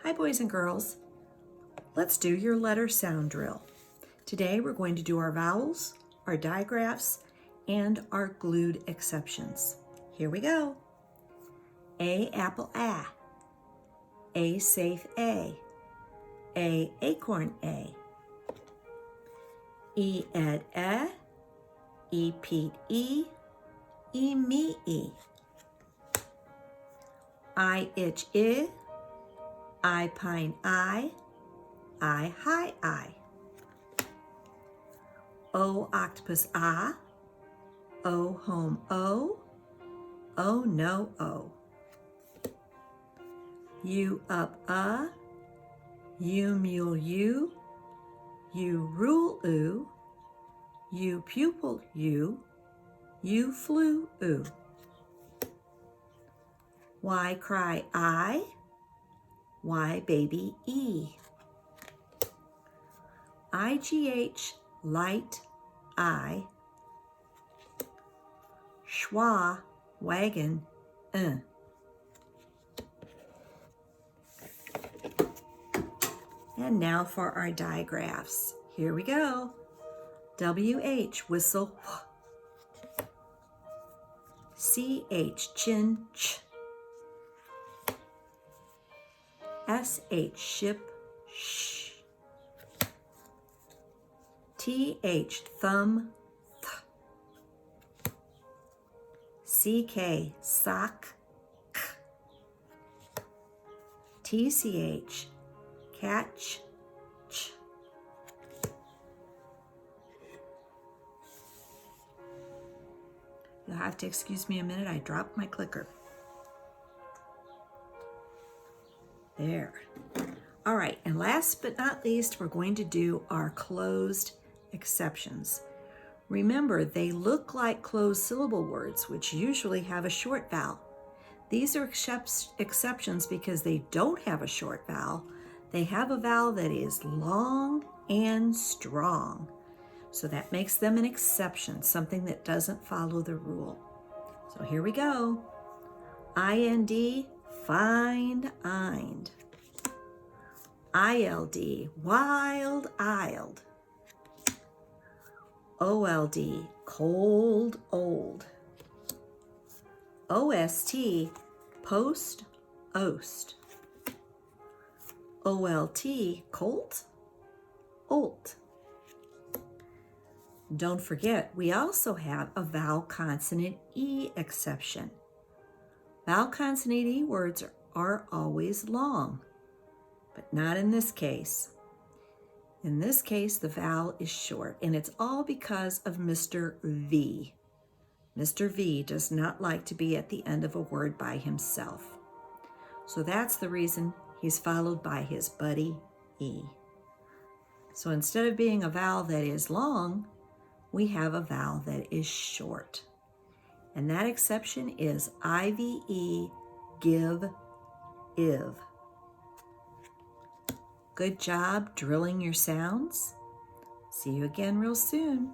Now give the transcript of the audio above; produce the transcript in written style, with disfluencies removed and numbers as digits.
Hi boys and girls, let's do your letter sound drill. Today we're going to do our vowels, our digraphs, and our glued exceptions. Here we go. A apple A safe A acorn A. E ed E Pete E me E. I itch I pine I high I. O octopus O home O no O. U up U mule U rule U. U pupil U flew U. Y cry Y baby E. IGH light I. Schwa wagon And now for our digraphs. Here we go. WH whistle CH chin ch. SH ship sh. TH thumb th. CK sock k. TCH catch ch. You'll have to excuse me a minute, I dropped my clicker. There. All right, and last but not least, we're going to do our closed exceptions. Remember, they look like closed syllable words, which usually have a short vowel. These are exceptions because they don't have a short vowel. They have a vowel that is long and strong. So that makes them an exception, something that doesn't follow the rule. So here we go. IND, find, ind. ILD, wild, iled. OLD, cold, old. OST, post, ost. OLT, colt, olt. Don't forget, we also have a vowel consonant E exception. Vowel consonant E words are always long, but not in this case. In this case, the vowel is short, and it's all because of Mr. V. Mr. V does not like to be at the end of a word by himself. So that's the reason he's followed by his buddy E. So instead of being a vowel that is long, we have a vowel that is short. And that exception is IVE, give, iv. Good job drilling your sounds. See you again real soon.